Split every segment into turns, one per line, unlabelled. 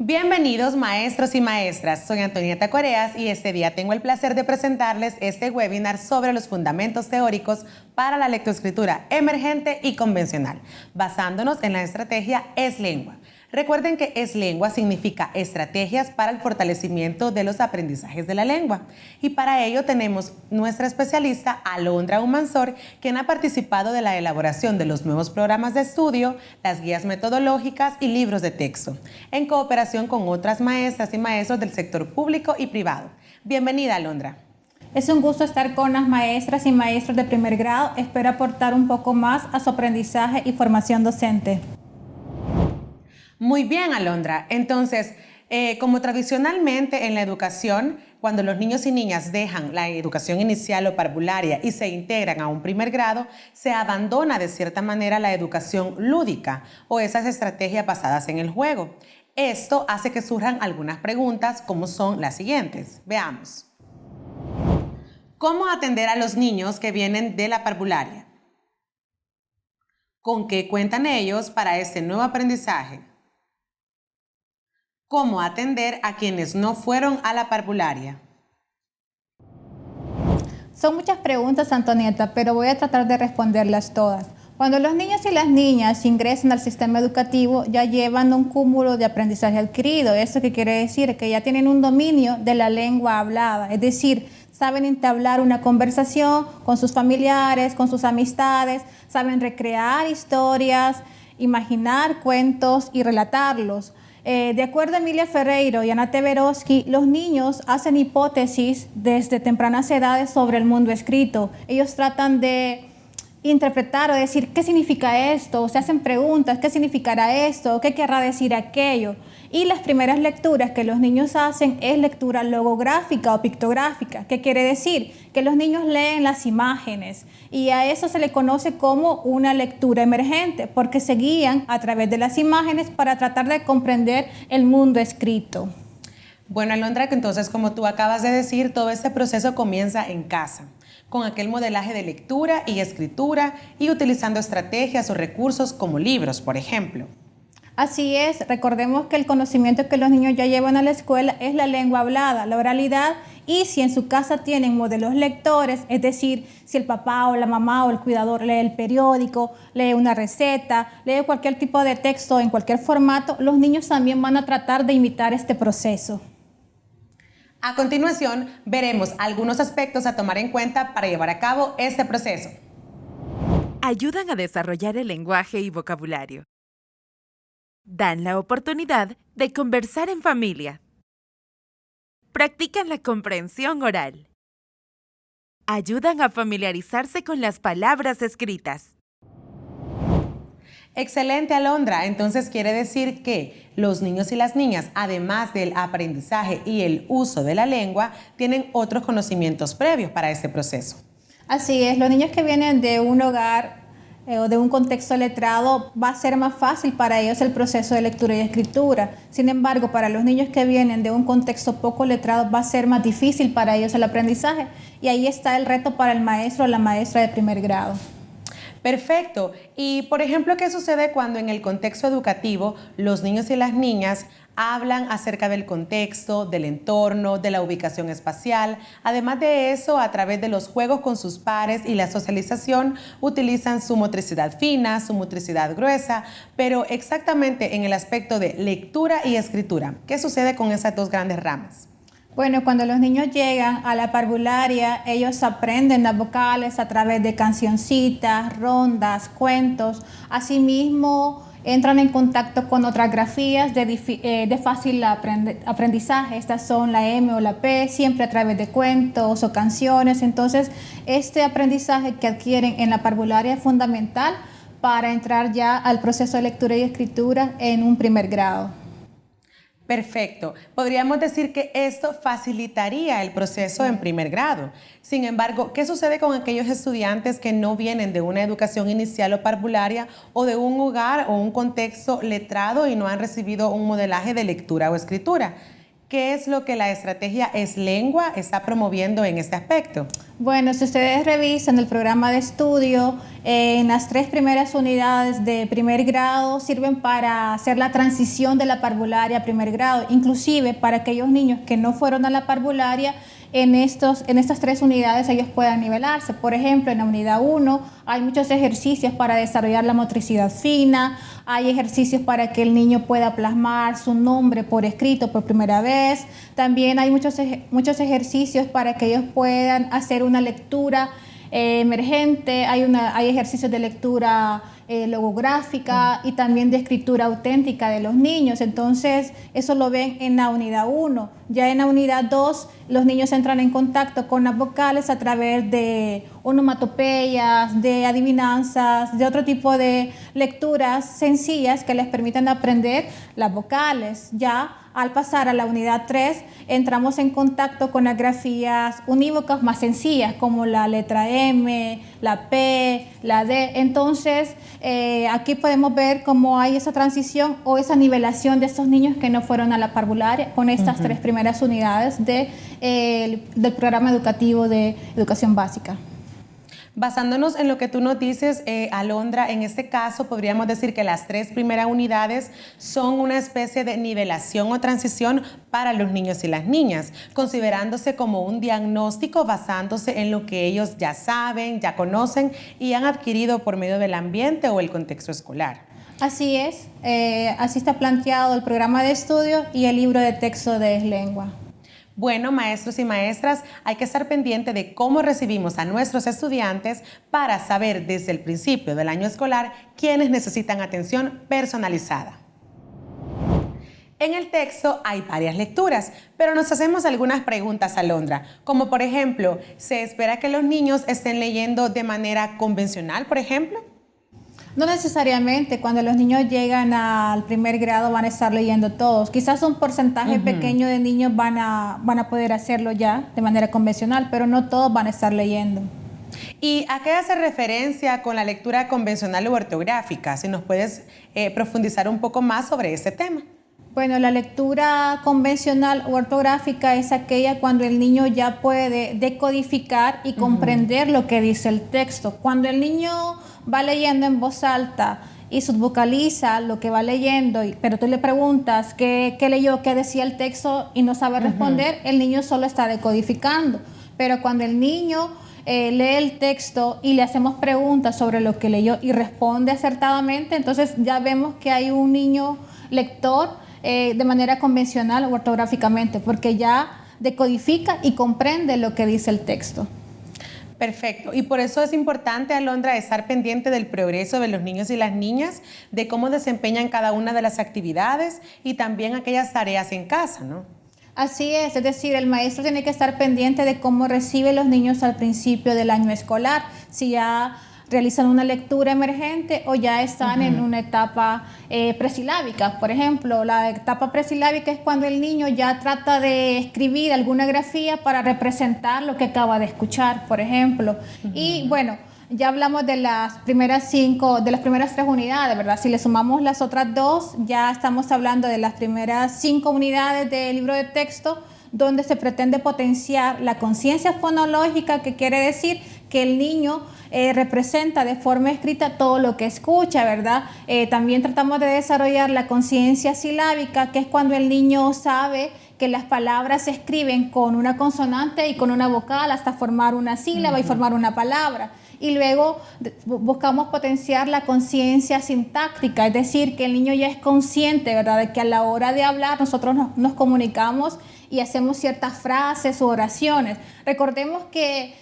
Bienvenidos maestros y maestras, soy Antonieta Coreas y este día tengo el placer de presentarles este webinar sobre los fundamentos teóricos para la lectoescritura emergente y convencional, basándonos en la estrategia ESLengua. Recuerden que ESLengua significa estrategias para el fortalecimiento de los aprendizajes de la lengua. Y para ello tenemos nuestra especialista Alondra Humansor, quien ha participado de la elaboración de los nuevos programas de estudio, las guías metodológicas y libros de texto, en cooperación con otras maestras y maestros del sector público y privado. Bienvenida, Alondra.
Es un gusto estar con las maestras y maestros de primer grado. Espero aportar un poco más a su aprendizaje y formación docente.
Muy bien, Alondra. Entonces, como tradicionalmente en la educación, cuando los niños y niñas dejan la educación inicial o parvularia y se integran a un primer grado, se abandona de cierta manera la educación lúdica o esas estrategias basadas en el juego. Esto hace que surjan algunas preguntas como son las siguientes. Veamos. ¿Cómo atender a los niños que vienen de la parvularia? ¿Con qué cuentan ellos para este nuevo aprendizaje? ¿Cómo atender a quienes no fueron a la parvularia?
Son muchas preguntas, Antonieta, pero voy a tratar de responderlas todas. Cuando los niños y las niñas ingresan al sistema educativo, ya llevan un cúmulo de aprendizaje adquirido. ¿Eso qué quiere decir? Que ya tienen un dominio de la lengua hablada, es decir, saben entablar una conversación con sus familiares, con sus amistades, saben recrear historias, imaginar cuentos y relatarlos. De acuerdo a Emilia Ferreiro y Ana Teveroski, los niños hacen hipótesis desde tempranas edades sobre el mundo escrito. Ellos tratan de interpretar o decir qué significa esto, se hacen preguntas, qué significará esto, qué querrá decir aquello. Y las primeras lecturas que los niños hacen es lectura logográfica o pictográfica. ¿Qué quiere decir? Que los niños leen las imágenes y a eso se le conoce como una lectura emergente porque se guían a través de las imágenes para tratar de comprender el mundo escrito.
Bueno, Alondra, que entonces, como tú acabas de decir, todo este proceso comienza en casa, con aquel modelaje de lectura y escritura y utilizando estrategias o recursos como libros, por ejemplo.
Así es, recordemos que el conocimiento que los niños ya llevan a la escuela es la lengua hablada, la oralidad, y si en su casa tienen modelos lectores, es decir, si el papá o la mamá o el cuidador lee el periódico, lee una receta, lee cualquier tipo de texto en cualquier formato, los niños también van a tratar de imitar este proceso.
A continuación, veremos algunos aspectos a tomar en cuenta para llevar a cabo este proceso.
Ayudan a desarrollar el lenguaje y vocabulario. Dan la oportunidad de conversar en familia. Practican la comprensión oral. Ayudan a familiarizarse con las palabras escritas.
Excelente, Alondra. Entonces quiere decir que los niños y las niñas, además del aprendizaje y el uso de la lengua, tienen otros conocimientos previos para este proceso.
Así es, los niños que vienen de un hogar o de un contexto letrado, va a ser más fácil para ellos el proceso de lectura y escritura. Sin embargo, para los niños que vienen de un contexto poco letrado, va a ser más difícil para ellos el aprendizaje. Y ahí está el reto para el maestro o la maestra de primer grado.
Perfecto. Y, por ejemplo, ¿qué sucede cuando en el contexto educativo los niños y las niñas hablan acerca del contexto, del entorno, de la ubicación espacial? Además de eso, a través de los juegos con sus pares y la socialización, utilizan su motricidad fina, su motricidad gruesa, pero exactamente en el aspecto de lectura y escritura. ¿Qué sucede con esas dos grandes ramas?
Bueno, cuando los niños llegan a la parvularia, ellos aprenden las vocales a través de cancioncitas, rondas, cuentos. Asimismo, entran en contacto con otras grafías de fácil aprendizaje. Estas son la M o la P, siempre a través de cuentos o canciones. Entonces, este aprendizaje que adquieren en la parvularia es fundamental para entrar ya al proceso de lectura y escritura en un primer grado.
Perfecto. Podríamos decir que esto facilitaría el proceso en primer grado. Sin embargo, ¿qué sucede con aquellos estudiantes que no vienen de una educación inicial o parvularia o de un hogar o un contexto letrado y no han recibido un modelaje de lectura o escritura? ¿qué es lo que la estrategia Es Lengua está promoviendo en este aspecto?
Bueno, si ustedes revisan el programa de estudio, en las 3 primeras unidades de primer grado sirven para hacer la transición de la parvularia a primer grado, inclusive para aquellos niños que no fueron a la parvularia, en estas 3 unidades ellos puedan nivelarse. Por ejemplo, en la unidad 1 hay muchos ejercicios para desarrollar la motricidad fina, hay ejercicios para que el niño pueda plasmar su nombre por escrito por primera vez. También hay muchos ejercicios para que ellos puedan hacer una lectura emergente, hay ejercicios de lectura logográfica y también de escritura auténtica de los niños. Entonces, eso lo ven en la unidad 1. Ya en la unidad 2, los niños entran en contacto con las vocales a través de onomatopeyas, de adivinanzas, de otro tipo de lecturas sencillas que les permiten aprender las vocales. Ya al pasar a la unidad 3, entramos en contacto con las grafías unívocas más sencillas, como la letra M, la P, la D. Entonces, aquí podemos ver cómo hay esa transición o esa nivelación de estos niños que no fueron a la parvularia con estas 3 primeras unidades del programa educativo de educación básica.
Basándonos en lo que tú nos dices, Alondra, en este caso podríamos decir que las 3 primeras unidades son una especie de nivelación o transición para los niños y las niñas, considerándose como un diagnóstico basándose en lo que ellos ya saben, ya conocen y han adquirido por medio del ambiente o el contexto escolar.
Así es, así está planteado el programa de estudio y el libro de texto de Es Lengua.
Bueno, maestros y maestras, hay que estar pendiente de cómo recibimos a nuestros estudiantes para saber desde el principio del año escolar quiénes necesitan atención personalizada. En el texto hay varias lecturas, pero nos hacemos algunas preguntas, Alondra, como por ejemplo, ¿se espera que los niños estén leyendo de manera convencional, por ejemplo?
No necesariamente, cuando los niños llegan al primer grado van a estar leyendo todos. Quizás un porcentaje pequeño de niños van a poder hacerlo ya de manera convencional, pero no todos van a estar leyendo.
¿Y a qué hace referencia con la lectura convencional u ortográfica? Si nos puedes profundizar un poco más sobre ese tema.
Bueno, la lectura convencional u ortográfica es aquella cuando el niño ya puede decodificar y comprender lo que dice el texto. Cuando el niño va leyendo en voz alta y subvocaliza lo que va leyendo, pero tú le preguntas qué leyó, qué decía el texto y no sabe responder, el niño solo está decodificando. Pero cuando el niño lee el texto y le hacemos preguntas sobre lo que leyó y responde acertadamente, entonces ya vemos que hay un niño lector de manera convencional o ortográficamente, porque ya decodifica y comprende lo que dice el texto.
Perfecto. Y por eso es importante, Alondra, estar pendiente del progreso de los niños y las niñas, de cómo desempeñan cada una de las actividades y también aquellas tareas en casa, ¿no?
Así es decir, el maestro tiene que estar pendiente de cómo recibe los niños al principio del año escolar, si ya realizan una lectura emergente o ya están en una etapa presilábica. Por ejemplo, la etapa presilábica es cuando el niño ya trata de escribir alguna grafía para representar lo que acaba de escuchar, por ejemplo. Y bueno, ya hablamos de las primeras 3 unidades, ¿verdad? Si le sumamos las otras 2, ya estamos hablando de las primeras 5 unidades del libro de texto, donde se pretende potenciar la conciencia fonológica, que quiere decir que el niño representa de forma escrita todo lo que escucha, ¿verdad? También tratamos de desarrollar la conciencia silábica, que es cuando el niño sabe que las palabras se escriben con una consonante y con una vocal hasta formar una sílaba y formar una palabra. Y luego buscamos potenciar la conciencia sintáctica, es decir, que el niño ya es consciente, ¿verdad?, de que a la hora de hablar nosotros nos comunicamos y hacemos ciertas frases u oraciones. Recordemos que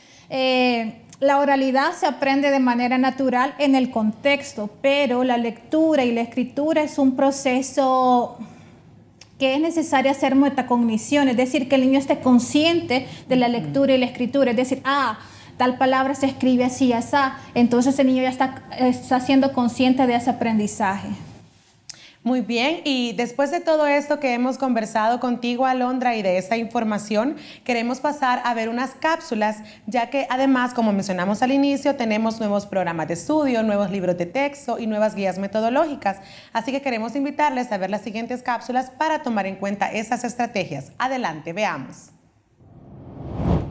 la oralidad se aprende de manera natural en el contexto, pero la lectura y la escritura es un proceso que es necesario hacer metacognición, es decir, que el niño esté consciente de la lectura y la escritura, es decir, tal palabra se escribe así, así, entonces el niño ya está siendo consciente de ese aprendizaje.
Muy bien, y después de todo esto que hemos conversado contigo, Alondra, y de esta información, queremos pasar a ver unas cápsulas, ya que además, como mencionamos al inicio, tenemos nuevos programas de estudio, nuevos libros de texto y nuevas guías metodológicas. Así que queremos invitarles a ver las siguientes cápsulas para tomar en cuenta esas estrategias. Adelante, veamos.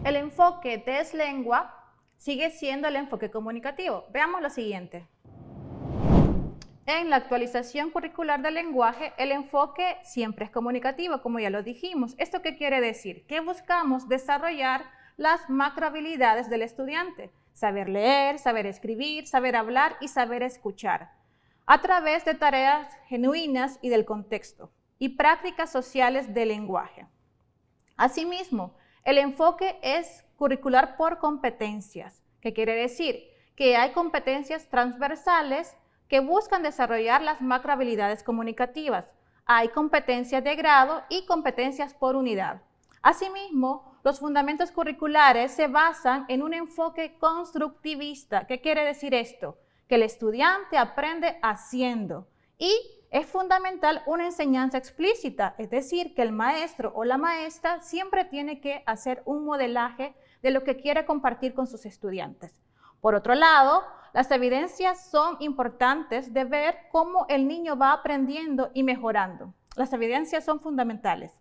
El enfoque deslengua sigue siendo el enfoque comunicativo. Veamos lo siguiente. En la actualización curricular del lenguaje, el enfoque siempre es comunicativo, como ya lo dijimos. ¿Esto qué quiere decir? Que buscamos desarrollar las macrohabilidades del estudiante. Saber leer, saber escribir, saber hablar y saber escuchar. A través de tareas genuinas y del contexto. Y prácticas sociales del lenguaje. Asimismo, el enfoque es curricular por competencias. ¿Qué quiere decir? Que hay competencias transversales que buscan desarrollar las macrohabilidades comunicativas. Hay competencias de grado y competencias por unidad. Asimismo, los fundamentos curriculares se basan en un enfoque constructivista. ¿Qué quiere decir esto? Que el estudiante aprende haciendo y es fundamental una enseñanza explícita, es decir, que el maestro o la maestra siempre tiene que hacer un modelaje de lo que quiere compartir con sus estudiantes. Por otro lado, las evidencias son importantes de ver cómo el niño va aprendiendo y mejorando. Las evidencias son fundamentales.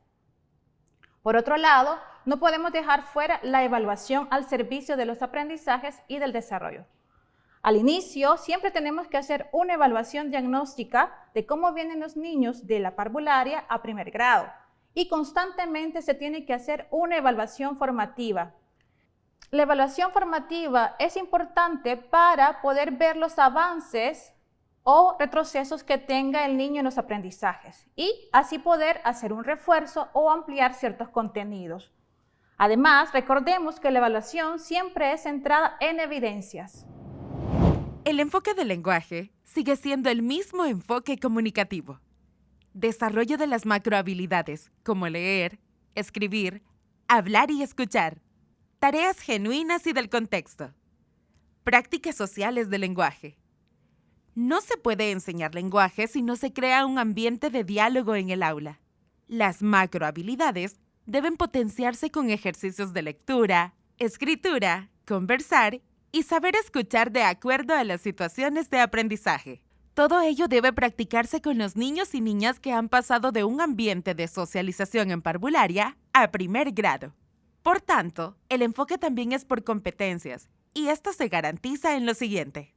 Por otro lado, no podemos dejar fuera la evaluación al servicio de los aprendizajes y del desarrollo. Al inicio, siempre tenemos que hacer una evaluación diagnóstica de cómo vienen los niños de la parvularia a primer grado. Y constantemente se tiene que hacer una evaluación formativa. La evaluación formativa es importante para poder ver los avances o retrocesos que tenga el niño en los aprendizajes y así poder hacer un refuerzo o ampliar ciertos contenidos. Además, recordemos que la evaluación siempre es centrada en evidencias.
El enfoque del lenguaje sigue siendo el mismo enfoque comunicativo. Desarrollo de las macrohabilidades, como leer, escribir, hablar y escuchar. Tareas genuinas y del contexto. Prácticas sociales del lenguaje. No se puede enseñar lenguaje si no se crea un ambiente de diálogo en el aula. Las macrohabilidades deben potenciarse con ejercicios de lectura, escritura, conversar y saber escuchar de acuerdo a las situaciones de aprendizaje. Todo ello debe practicarse con los niños y niñas que han pasado de un ambiente de socialización en parvularia a primer grado. Por tanto, el enfoque también es por competencias, y esto se garantiza en lo siguiente.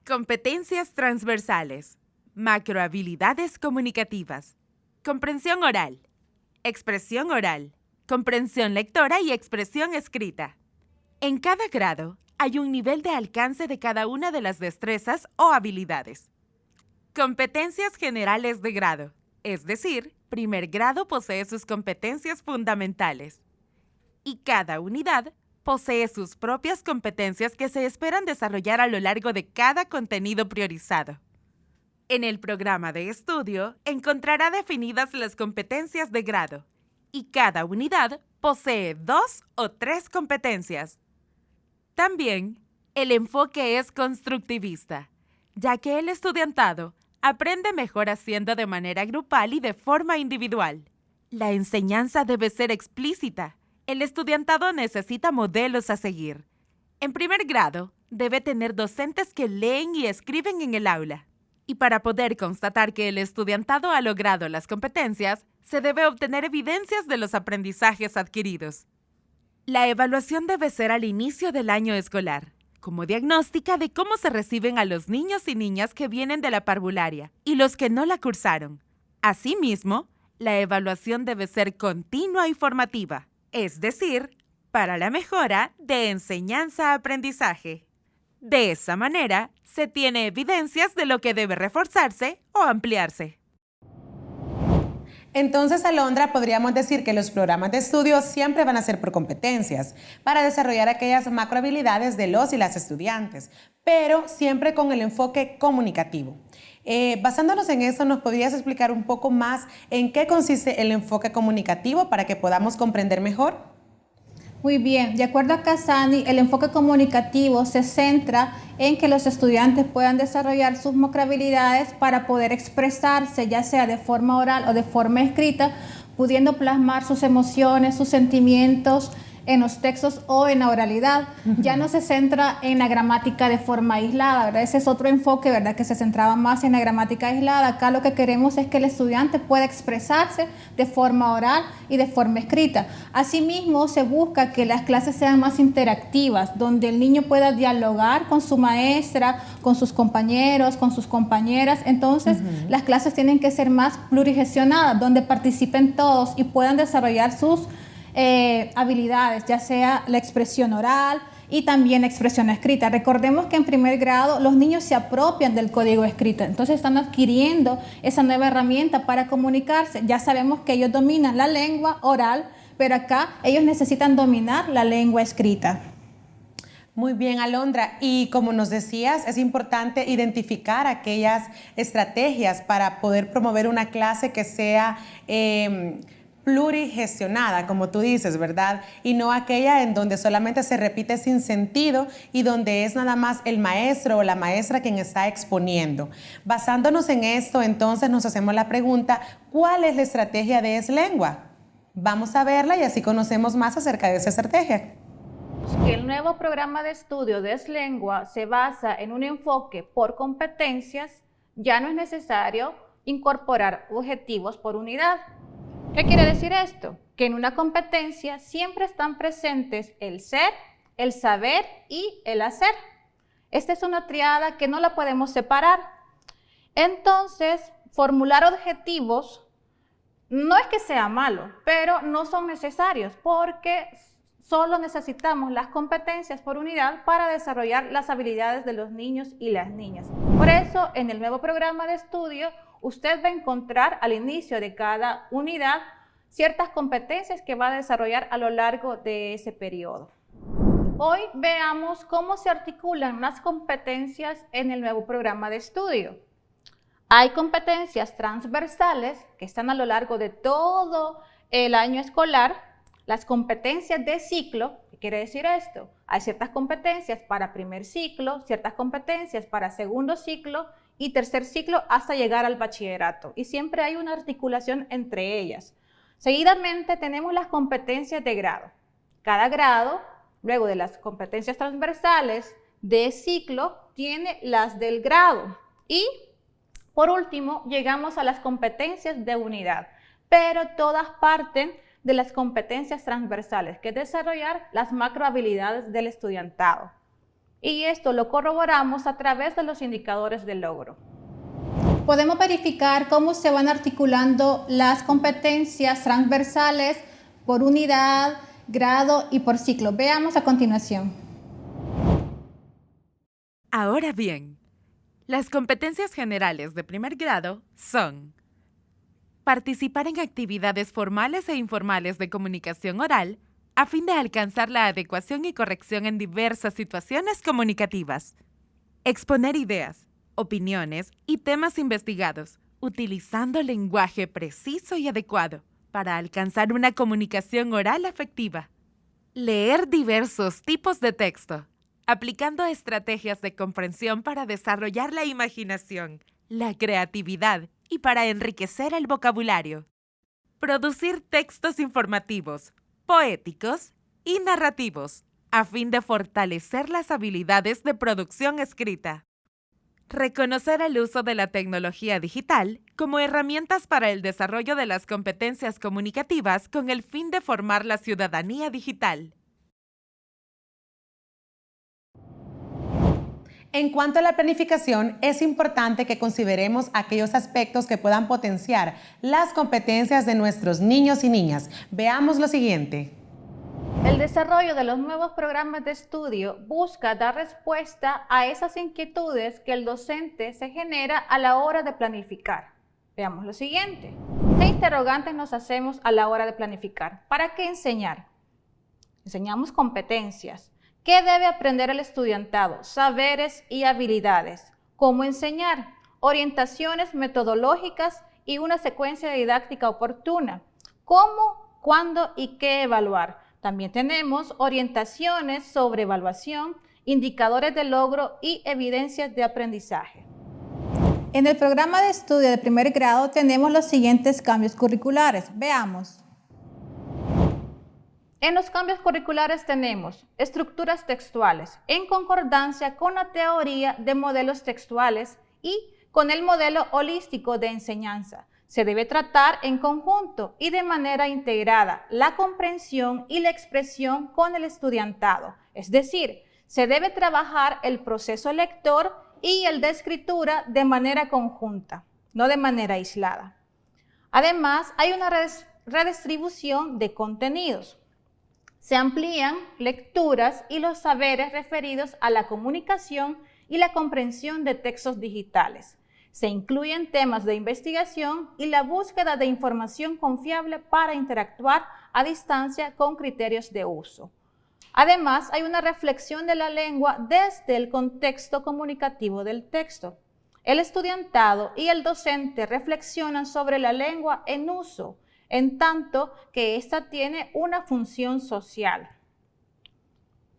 Competencias transversales, macrohabilidades comunicativas, comprensión oral, expresión oral, comprensión lectora y expresión escrita. En cada grado, hay un nivel de alcance de cada una de las destrezas o habilidades. Competencias generales de grado, es decir, primer grado posee sus competencias fundamentales. Y cada unidad posee sus propias competencias que se esperan desarrollar a lo largo de cada contenido priorizado. En el programa de estudio encontrará definidas las competencias de grado y cada unidad posee 2 o 3 competencias. También, el enfoque es constructivista, ya que el estudiantado aprende mejor haciendo de manera grupal y de forma individual. La enseñanza debe ser explícita. El estudiantado necesita modelos a seguir. En primer grado, debe tener docentes que leen y escriben en el aula. Y para poder constatar que el estudiantado ha logrado las competencias, se debe obtener evidencias de los aprendizajes adquiridos. La evaluación debe ser al inicio del año escolar, como diagnóstica de cómo se reciben a los niños y niñas que vienen de la parvularia y los que no la cursaron. Asimismo, la evaluación debe ser continua y formativa. Es decir, para la mejora de enseñanza-aprendizaje. De esa manera, se tiene evidencias de lo que debe reforzarse o ampliarse.
Entonces, Alondra, podríamos decir que los programas de estudio siempre van a ser por competencias, para desarrollar aquellas macrohabilidades de los y las estudiantes, pero siempre con el enfoque comunicativo. Basándonos en eso, ¿nos podrías explicar un poco más en qué consiste el enfoque comunicativo para que podamos comprender mejor?
Muy bien, de acuerdo a Casani, el enfoque comunicativo se centra en que los estudiantes puedan desarrollar sus macrohabilidades para poder expresarse, ya sea de forma oral o de forma escrita, pudiendo plasmar sus emociones, sus sentimientos en los textos o en la oralidad. Ya no se centra en la gramática de forma aislada, ¿verdad? Ese es otro enfoque, ¿verdad? Que se centraba más en la gramática aislada. Acá lo que queremos es que el estudiante pueda expresarse de forma oral y de forma escrita. Asimismo, se busca que las clases sean más interactivas, donde el niño pueda dialogar con su maestra, con sus compañeros, con sus compañeras. Entonces, las clases tienen que ser más plurigestionadas, donde participen todos y puedan desarrollar sus habilidades, ya sea la expresión oral y también la expresión escrita. Recordemos que en primer grado los niños se apropian del código escrito, entonces están adquiriendo esa nueva herramienta para comunicarse. Ya sabemos que ellos dominan la lengua oral, pero acá ellos necesitan dominar la lengua escrita.
Muy bien, Alondra. Y como nos decías, es importante identificar aquellas estrategias para poder promover una clase que sea plurigestionada, como tú dices, ¿verdad? Y no aquella en donde solamente se repite sin sentido y donde es nada más el maestro o la maestra quien está exponiendo. Basándonos en esto, entonces nos hacemos la pregunta, ¿cuál es la estrategia de ESLengua? Vamos a verla y así conocemos más acerca de esa estrategia.
El nuevo programa de estudio de ESLengua se basa en un enfoque por competencias. Ya no es necesario incorporar objetivos por unidad. ¿Qué quiere decir esto? Que en una competencia siempre están presentes el ser, el saber y el hacer. Esta es una triada que no la podemos separar. Entonces, formular objetivos no es que sea malo, pero no son necesarios porque solo necesitamos las competencias por unidad para desarrollar las habilidades de los niños y las niñas. Por eso, en el nuevo programa de estudio, usted va a encontrar al inicio de cada unidad ciertas competencias que va a desarrollar a lo largo de ese periodo. Hoy veamos cómo se articulan las competencias en el nuevo programa de estudio. Hay competencias transversales que están a lo largo de todo el año escolar. Las competencias de ciclo, ¿qué quiere decir esto? Hay ciertas competencias para primer ciclo, ciertas competencias para segundo ciclo y tercer ciclo hasta llegar al bachillerato. Y siempre hay una articulación entre ellas. Seguidamente tenemos las competencias de grado. Cada grado, luego de las competencias transversales de ciclo, tiene las del grado. Y por último, llegamos a las competencias de unidad, pero todas parten de las competencias transversales, que es desarrollar las macrohabilidades del estudiantado. Y esto lo corroboramos a través de los indicadores de logro.
Podemos verificar cómo se van articulando las competencias transversales por unidad, grado y por ciclo. Veamos a continuación.
Ahora bien, las competencias generales de primer grado son participar en actividades formales e informales de comunicación oral a fin de alcanzar la adecuación y corrección en diversas situaciones comunicativas. Exponer ideas, opiniones y temas investigados, utilizando lenguaje preciso y adecuado para alcanzar una comunicación oral efectiva. Leer diversos tipos de texto, aplicando estrategias de comprensión para desarrollar la imaginación, la creatividad y para enriquecer el vocabulario. Producir textos informativos, poéticos y narrativos, a fin de fortalecer las habilidades de producción escrita. Reconocer el uso de la tecnología digital como herramientas para el desarrollo de las competencias comunicativas con el fin de formar la ciudadanía digital.
En cuanto a la planificación, es importante que consideremos aquellos aspectos que puedan potenciar las competencias de nuestros niños y niñas. Veamos lo siguiente.
El desarrollo de los nuevos programas de estudio busca dar respuesta a esas inquietudes que el docente se genera a la hora de planificar. Veamos lo siguiente. ¿Qué interrogantes nos hacemos a la hora de planificar? ¿Para qué enseñar? Enseñamos competencias. ¿Qué debe aprender el estudiantado? Saberes y habilidades. ¿Cómo enseñar? Orientaciones metodológicas y una secuencia didáctica oportuna. ¿Cómo, cuándo y qué evaluar? También tenemos orientaciones sobre evaluación, indicadores de logro y evidencias de aprendizaje.
En el programa de estudio de primer grado tenemos los siguientes cambios curriculares. Veamos.
En los cambios curriculares tenemos estructuras textuales en concordancia con la teoría de modelos textuales y con el modelo holístico de enseñanza. Se debe tratar en conjunto y de manera integrada la comprensión y la expresión con el estudiantado. Es decir, se debe trabajar el proceso lector y el de escritura de manera conjunta, no de manera aislada. Además, hay una redistribución de contenidos. Se amplían lecturas y los saberes referidos a la comunicación y la comprensión de textos digitales. Se incluyen temas de investigación y la búsqueda de información confiable para interactuar a distancia con criterios de uso. Además, hay una reflexión de la lengua desde el contexto comunicativo del texto. El estudiantado y el docente reflexionan sobre la lengua en uso, en tanto que ésta tiene una función social.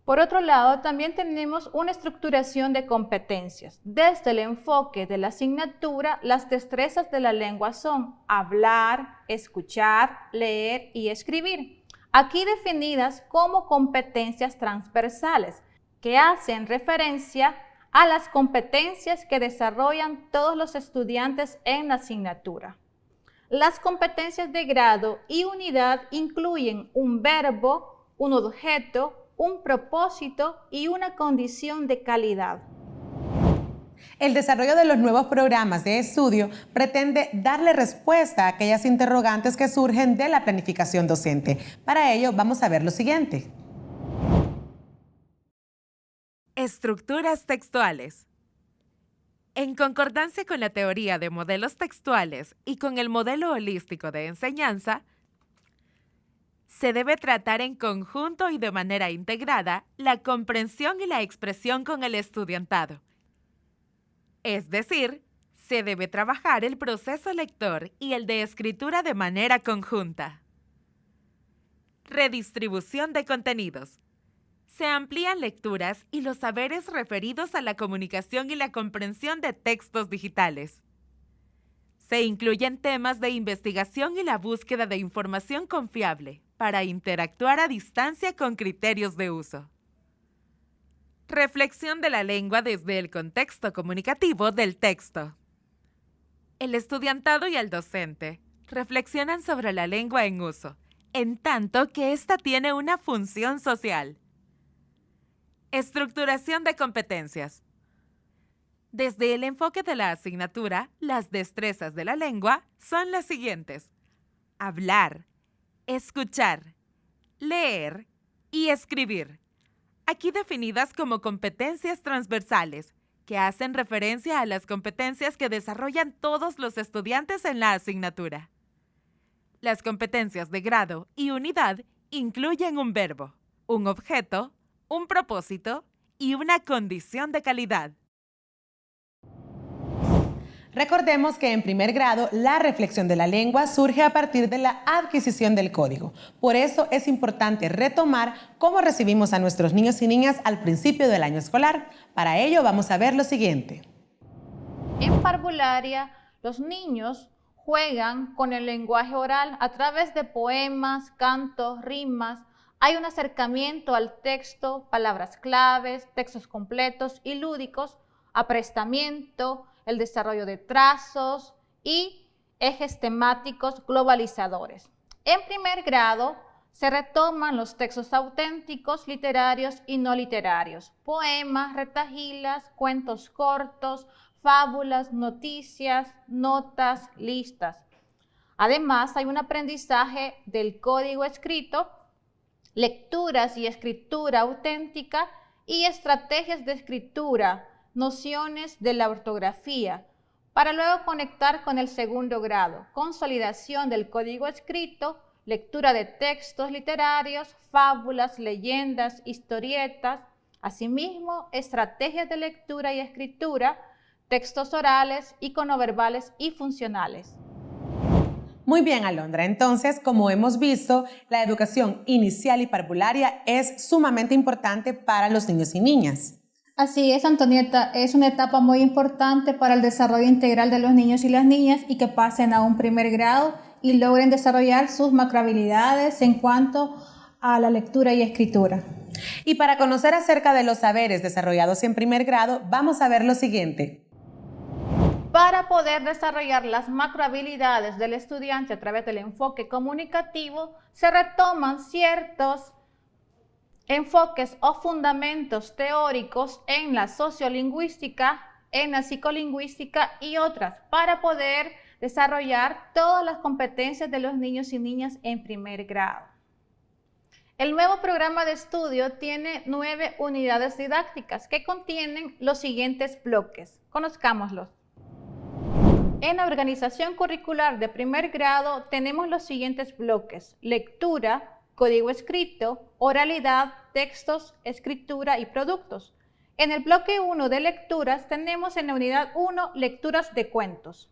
Por otro lado, también tenemos una estructuración de competencias. Desde el enfoque de la asignatura, las destrezas de la lengua son hablar, escuchar, leer y escribir. Aquí definidas como competencias transversales, que hacen referencia a las competencias que desarrollan todos los estudiantes en la asignatura. Las competencias de grado y unidad incluyen un verbo, un objeto, un propósito y una condición de calidad.
El desarrollo de los nuevos programas de estudio pretende darle respuesta a aquellas interrogantes que surgen de la planificación docente. Para ello, vamos a ver lo siguiente.
Estructuras textuales. En concordancia con la teoría de modelos textuales y con el modelo holístico de enseñanza, se debe tratar en conjunto y de manera integrada la comprensión y la expresión con el estudiantado. Es decir, se debe trabajar el proceso lector y el de escritura de manera conjunta. Redistribución de contenidos. Se amplían lecturas y los saberes referidos a la comunicación y la comprensión de textos digitales. Se incluyen temas de investigación y la búsqueda de información confiable para interactuar a distancia con criterios de uso. Reflexión de la lengua desde el contexto comunicativo del texto. El estudiantado y el docente reflexionan sobre la lengua en uso, en tanto que ésta tiene una función social. Estructuración de competencias. Desde el enfoque de la asignatura, las destrezas de la lengua son las siguientes: hablar, escuchar, leer y escribir. Aquí definidas como competencias transversales, que hacen referencia a las competencias que desarrollan todos los estudiantes en la asignatura. Las competencias de grado y unidad incluyen un verbo, un objeto, un propósito y una condición de calidad.
Recordemos que en primer grado la reflexión de la lengua surge a partir de la adquisición del código. Por eso es importante retomar cómo recibimos a nuestros niños y niñas al principio del año escolar. Para ello vamos a ver lo siguiente.
En parvularia, los niños juegan con el lenguaje oral a través de poemas, cantos, rimas. Hay un acercamiento al texto, palabras claves, textos completos y lúdicos, aprestamiento, el desarrollo de trazos y ejes temáticos globalizadores. En primer grado se retoman los textos auténticos, literarios y no literarios, poemas, retahilas, cuentos cortos, fábulas, noticias, notas, listas. Además, hay un aprendizaje del código escrito, lecturas y escritura auténtica y estrategias de escritura, nociones de la ortografía, para luego conectar con el segundo grado, consolidación del código escrito, lectura de textos literarios, fábulas, leyendas, historietas, asimismo estrategias de lectura y escritura, textos orales, iconoverbales y funcionales.
Muy bien, Alondra. Entonces, como hemos visto, la educación inicial y parvularia es sumamente importante para los niños y niñas.
Así es, Antonieta, es una etapa muy importante para el desarrollo integral de los niños y las niñas y que pasen a un primer grado y logren desarrollar sus macrohabilidades en cuanto a la lectura y escritura.
Y para conocer acerca de los saberes desarrollados en primer grado, vamos a ver lo siguiente.
Para poder desarrollar las macrohabilidades del estudiante a través del enfoque comunicativo, se retoman ciertos enfoques o fundamentos teóricos en la sociolingüística, en la psicolingüística y otras, para poder desarrollar todas las competencias de los niños y niñas en primer grado. El nuevo programa de estudio tiene 9 unidades didácticas que contienen los siguientes bloques. Conozcámoslos. En la organización curricular de primer grado tenemos los siguientes bloques: lectura, código escrito, oralidad, textos, escritura y productos. En el bloque 1 de lecturas tenemos en la unidad 1 lecturas de cuentos.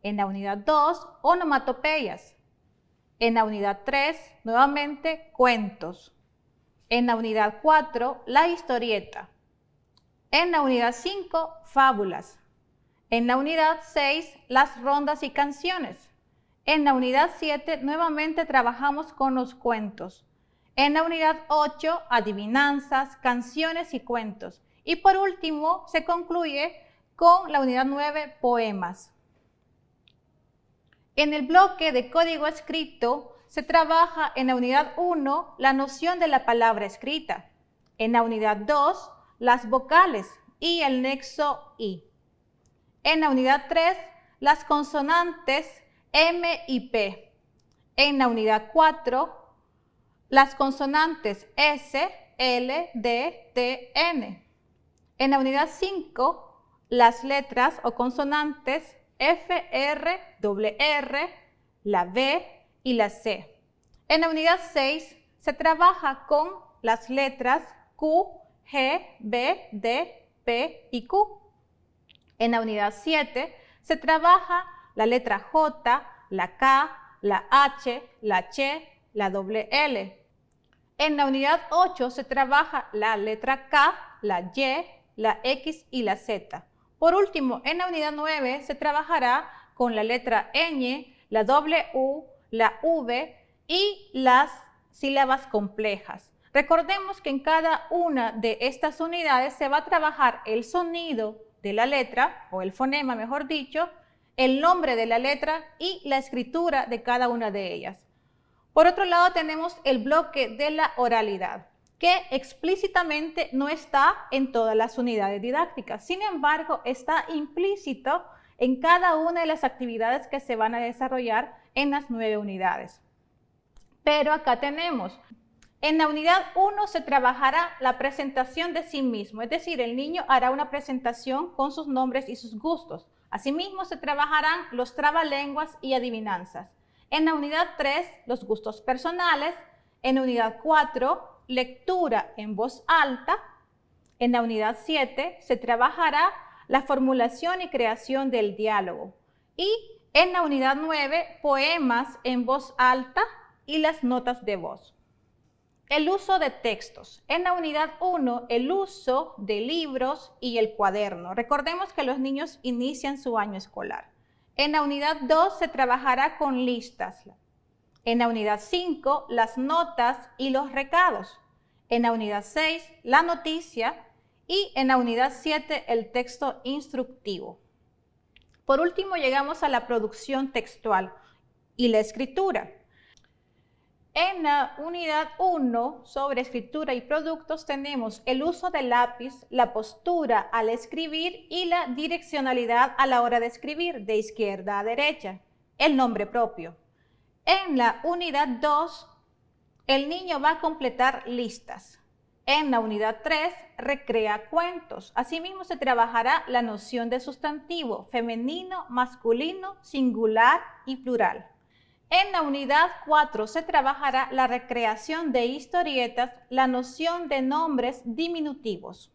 En la unidad 2, onomatopeyas. En la unidad 3, nuevamente, cuentos. En la unidad 4, la historieta. En la unidad 5, fábulas. En la unidad 6, las rondas y canciones. En la unidad 7, nuevamente trabajamos con los cuentos. En la unidad 8, adivinanzas, canciones y cuentos. Y por último, se concluye con la unidad 9, poemas. En el bloque de código escrito se trabaja en la unidad 1 la noción de la palabra escrita, en la unidad 2 las vocales y el nexo I, en la unidad 3 las consonantes M y P, en la unidad 4 las consonantes S, L, D, T, N, en la unidad 5 las letras o consonantes F, R, R, la B y la C. En la unidad 6 se trabaja con las letras Q, G, B, D, P y Q. En la unidad 7 se trabaja la letra J, la K, la H, la H, la doble L. En la unidad 8 se trabaja la letra K, la Y, la X y la Z. Por último, en la unidad 9 se trabajará con la letra ñ, la W, la V y las sílabas complejas. Recordemos que en cada una de estas unidades se va a trabajar el sonido de la letra, o el fonema mejor dicho, el nombre de la letra y la escritura de cada una de ellas. Por otro lado tenemos el bloque de la oralidad, que explícitamente no está en todas las unidades didácticas. Sin embargo, está implícito en cada una de las actividades que se van a desarrollar en las 9 unidades. Pero acá tenemos, en la unidad 1 se trabajará la presentación de sí mismo, es decir, el niño hará una presentación con sus nombres y sus gustos. Asimismo, se trabajarán los trabalenguas y adivinanzas. En la unidad 3, los gustos personales. En la unidad 4, lectura en voz alta. En la unidad 7 se trabajará la formulación y creación del diálogo. Y en la unidad 9, poemas en voz alta y las notas de voz. El uso de textos. En la unidad 1, el uso de libros y el cuaderno. Recordemos que los niños inician su año escolar. En la unidad 2 se trabajará con listas. En la unidad 5, las notas y los recados. En la unidad 6, la noticia. Y en la unidad 7, el texto instructivo. Por último, llegamos a la producción textual y la escritura. En la unidad 1, sobre escritura y productos, tenemos el uso del lápiz, la postura al escribir y la direccionalidad a la hora de escribir, de izquierda a derecha, el nombre propio. En la unidad 2, el niño va a completar listas. En la unidad 3, recrea cuentos. Asimismo, se trabajará la noción de sustantivo, femenino, masculino, singular y plural. En la unidad 4 se trabajará la recreación de historietas, la noción de nombres diminutivos.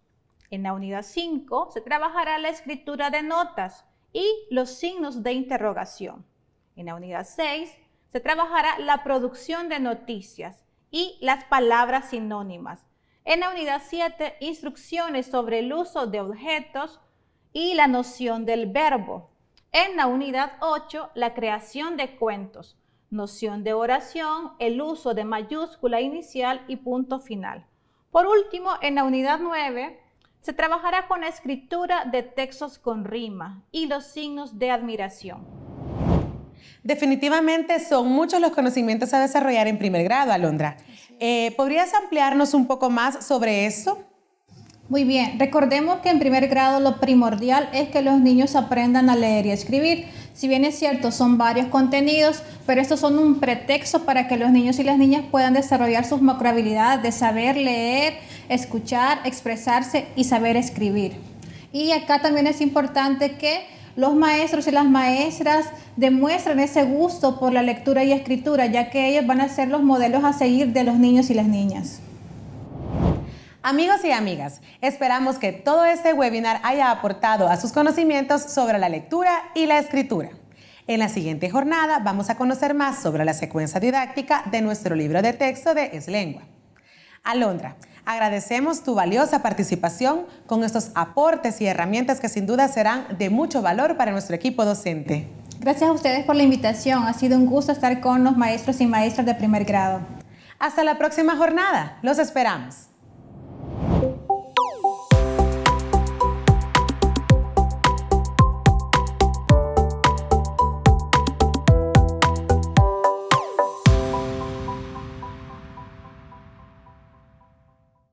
En la unidad 5 se trabajará la escritura de notas y los signos de interrogación. En la unidad 6 se trabajará la producción de noticias y las palabras sinónimas. En la unidad 7, instrucciones sobre el uso de objetos y la noción del verbo. En la unidad 8, la creación de cuentos, noción de oración, el uso de mayúscula inicial y punto final. Por último, en la unidad 9, se trabajará con la escritura de textos con rima y los signos de admiración.
Definitivamente son muchos los conocimientos a desarrollar en primer grado, Alondra. ¿Podrías ampliarnos un poco más sobre esto?
Muy bien, recordemos que en primer grado lo primordial es que los niños aprendan a leer y a escribir. Si bien es cierto, son varios contenidos, pero estos son un pretexto para que los niños y las niñas puedan desarrollar sus macrohabilidades de saber leer, escuchar, expresarse y saber escribir. Y acá también es importante que los maestros y las maestras demuestren ese gusto por la lectura y escritura, ya que ellos van a ser los modelos a seguir de los niños y las niñas.
Amigos y amigas, esperamos que todo este webinar haya aportado a sus conocimientos sobre la lectura y la escritura. En la siguiente jornada vamos a conocer más sobre la secuencia didáctica de nuestro libro de texto de Es Lengua. Alondra, agradecemos tu valiosa participación con estos aportes y herramientas que sin duda serán de mucho valor para nuestro equipo docente.
Gracias a ustedes por la invitación. Ha sido un gusto estar con los maestros y maestras de primer grado.
Hasta la próxima jornada. Los esperamos.